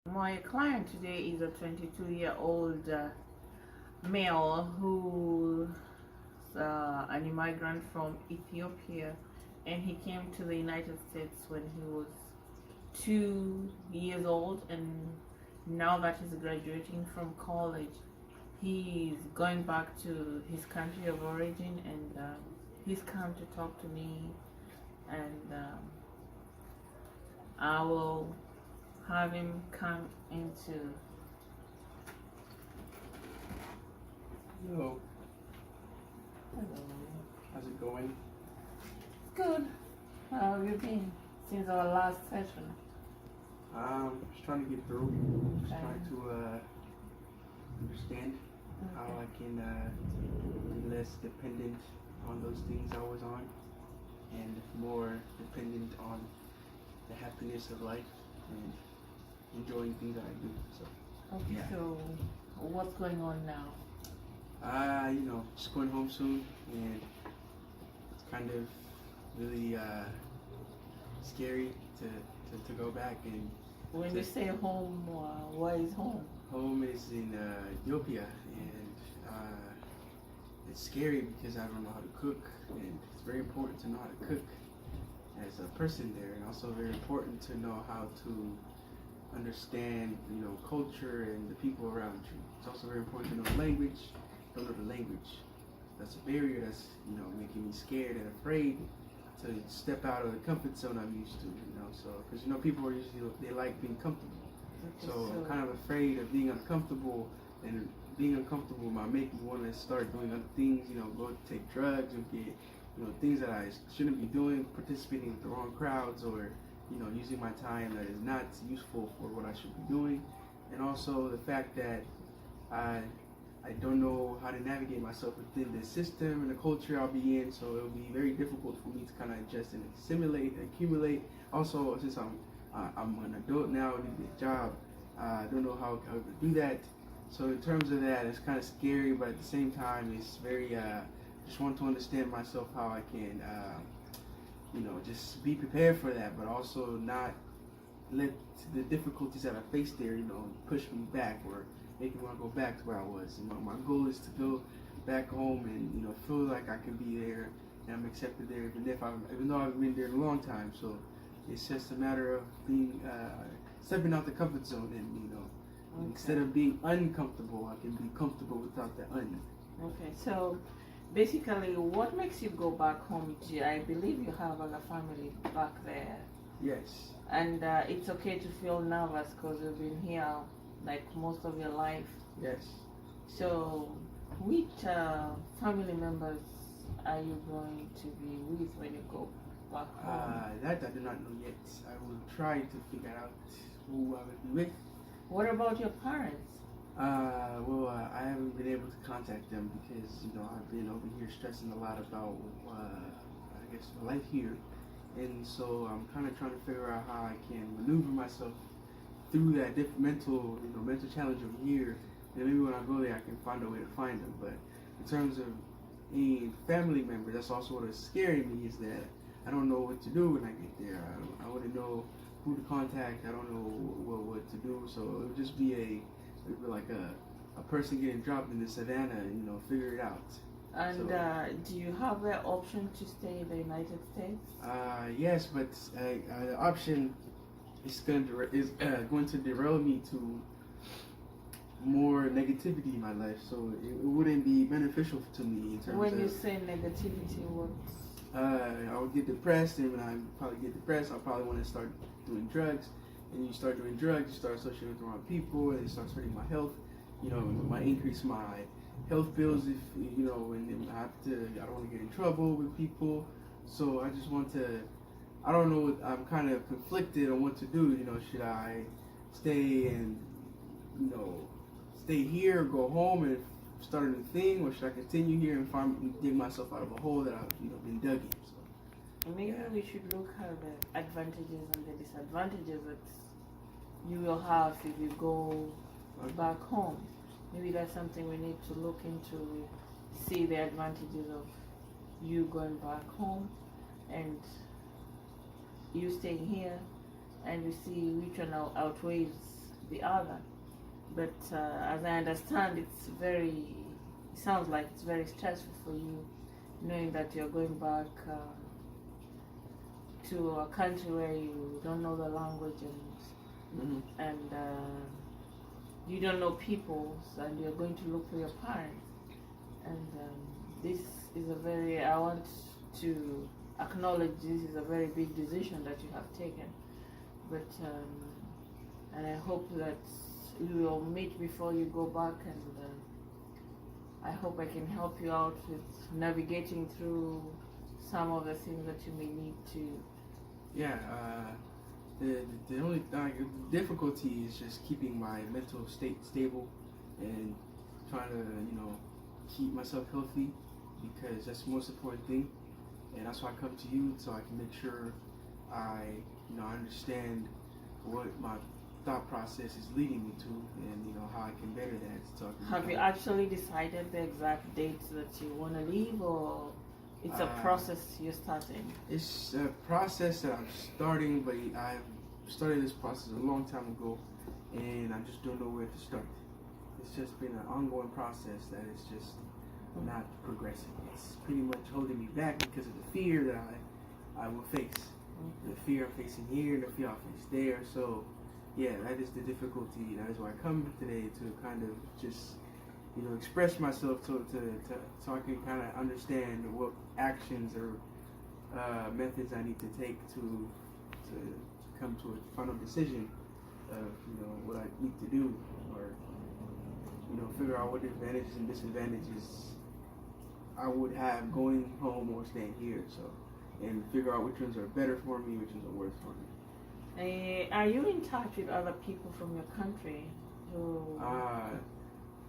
My client today is a 22-year-old male who's an immigrant from Ethiopia, and he came to the United States when he was 2 years old, and now that he's graduating from college, he's going back to his country of origin, and he's come to talk to me, and I will have him come into. Hello, Hello. how's it going? Good. How have you been since our last session? Just trying to get through. Just Okay. trying to understand how I can be less dependent on those things I was on and more dependent on the happiness of life and enjoying things that I do. So, Okay, yeah. so what's going on now? Just going home soon, and it's kind of really scary to go back. And When you say home, where is home? home is in Ethiopia, and it's scary because I don't know how to cook, and it's very important to know how to cook as a person there, and also very important to know how to understand, culture and the people around you. It's also very important to know the language. Don't know the language. That's a barrier that's, making me scared and afraid to step out of the comfort zone I'm used to, so, because, people are usually, they like being comfortable. Okay, So I'm kind of afraid of being uncomfortable, and being uncomfortable might make me want to start doing other things, go take drugs and get, things that I shouldn't be doing, participating with the wrong crowds, or, using my time that is not useful for what I should be doing. And also the fact that I don't know how to navigate myself within the system and the culture I'll be in, so it'll be very difficult for me to kind of adjust and assimilate, accumulate. Also, since I'm an adult now, I need a job, I don't know how to do that. So in terms of that, it's kind of scary, but at the same time, it's very, just want to understand myself how I can, just be prepared for that, but also not let the difficulties that I face there, push me back or make me want to go back to where I was. My goal is to go back home and, feel like I can be there and I'm accepted there, even though I've been there a long time. So it's just a matter of being, stepping out the comfort zone, and, Okay. instead of being uncomfortable, I can be comfortable without the un. Okay, so basically, what makes you go back home? I believe you have a family back there, Yes. and it's okay to feel nervous because you've been here like most of your life. Yes. So, which family members are you going to be with when you go back home? That I do not know yet. I will try to figure out who I will be with. What about your parents? I haven't been able to contact them because, I've been over here stressing a lot about, I guess, life here. And so I'm kind of trying to figure out how I can maneuver myself through that mental challenge over here. And maybe when I go there, I can find a way to find them. But in terms of any family member, that's also what is scaring me, is that I don't know what to do when I get there. I wouldn't know who to contact. I don't know what to do. So it would just be like a person getting dropped in the savannah and, figure it out. And So, do you have the option to stay in the United States? yes, but the option is going to derail me to more negativity in my life. So it wouldn't be beneficial to me in terms When of. you say negativity, what? I would get depressed, and when I probably get depressed, I'll probably want to start doing drugs. And you start doing drugs, you start associating with the wrong people, and it starts hurting my health. It might increase my health bills if, and then I don't want to get in trouble with people. So I just want to, I don't know, I'm kind of conflicted on what to do. Should I stay and, stay here, go home and start a new thing, or should I continue here and dig myself out of a hole that I've, been dug in? So, Maybe yeah. we should look at the advantages and the disadvantages that you will have if you go back home. Maybe that's something we need to look into, see the advantages of you going back home and you staying here, and we see which one outweighs the other. But as I understand, it sounds like it's very stressful for you, knowing that you're going back to a country where you don't know the language and you don't know people, and you're going to look for your parents. And this is I want to acknowledge this is a very big decision that you have taken. But and I hope that we will meet before you go back, and I hope I can help you out with navigating through some of the things that you may need to. Yeah, the only difficulty is just keeping my mental state stable and trying to, keep myself healthy, because that's the most important thing. And that's why I come to you, so I can make sure I understand what my thought process is leading me to, and how I can better that. So have you actually decided the exact dates that you want to leave, or it's a process you're starting? It's a process that I'm starting, but I've started this process a long time ago, and I just don't know where to start. It's just been an ongoing process that is just not progressing. It's pretty much holding me back because of the fear that I will face. The fear I'm facing here, the fear I face there. So yeah, that is the difficulty. That is why I come today, to kind of just express myself so I can kind of understand what actions or methods I need to take to come to a final decision of what I need to do, or figure out what the advantages and disadvantages I would have going home or staying here. So, and figure out which ones are better for me, which ones are worse for me. Are you in touch with other people from your country who?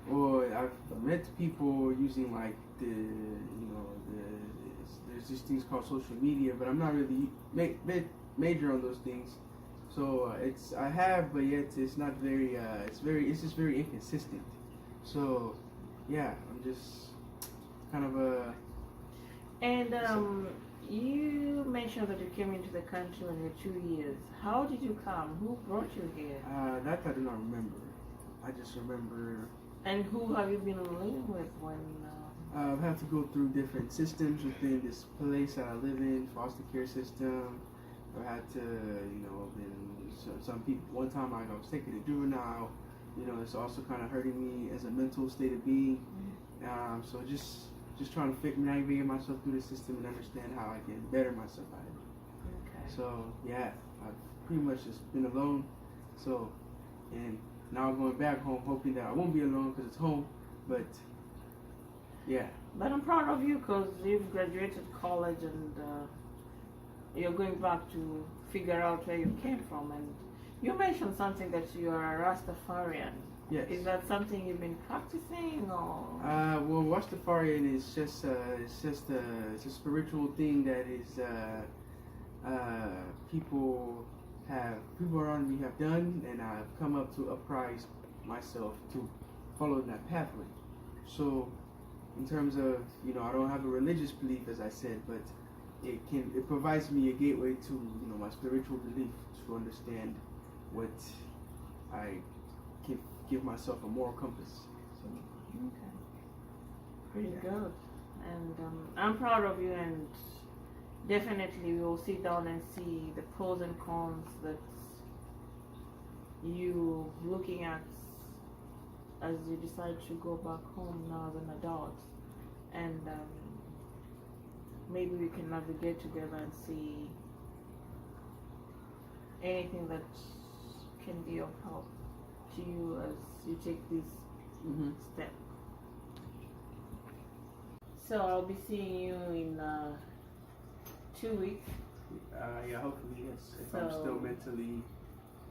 Well, I've met people using like there's these things called social media, but I'm not really major on those things. So I have, but yet it's not very. It's just very inconsistent. So yeah, I'm just kind of a. And you mentioned that you came into the country when you were 2 years. How did you come? Who brought you here? That I do not remember. I just remember. And who have you been living with when? I've had to go through different systems within this place that I live in, foster care system. I had to, some people. One time I was taken to juvenile. It's also kind of hurting me as a mental state of being. So just trying to navigate myself through the system and understand how I can better myself out of it. Okay. So yeah, I've pretty much just been alone. So, and now I'm going back home, hoping that I won't be alone because it's home. But yeah. But I'm proud of you because you've graduated college and you're going back to figure out where you came from. And you mentioned something that you are a Rastafarian. Yes. Is that something you've been practicing, or? Well, Rastafarian is just it's a spiritual thing that is people around me have done, and I've come up to uprise myself to follow that pathway. So, in terms of I don't have a religious belief, as I said, but it provides me a gateway to my spiritual belief, to understand what I can give myself a moral compass. So, okay, pretty good. And I'm proud of you, and definitely we will sit down and see the pros and cons that you looking at as you decide to go back home now as an adult, and maybe we can navigate together and see anything that can be of help to you as you take this step. So I'll be seeing you in 2 weeks. Yeah, hopefully yes. If So, I'm still mentally.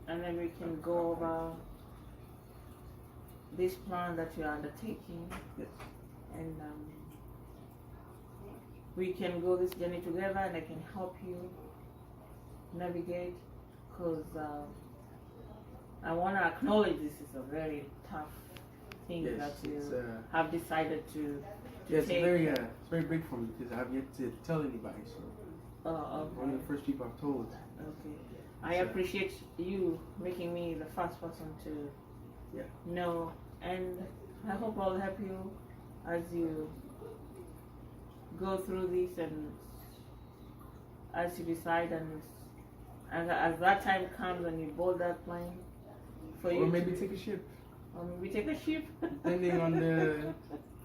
And then we can go over this plan that you're undertaking. Yes. And we can go this journey together, and I can help you navigate, because I want to acknowledge this is a very tough thing that you have decided to Yeah, take. it's very big for me because I have yet to tell anybody. So Okay. one of the first people I've told. Okay. I So- appreciate you making me the first person to Yeah. know, and I hope I'll help you as you go through this and as you decide, and as that time comes and you board that plane for you Or maybe to, take a ship, or maybe take a ship. depending on the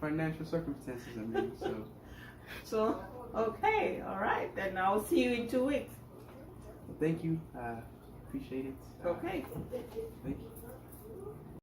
financial circumstances. I mean, so So, okay, all right, then I'll see you in 2 weeks. thank you. Appreciate it. Okay. Thank you.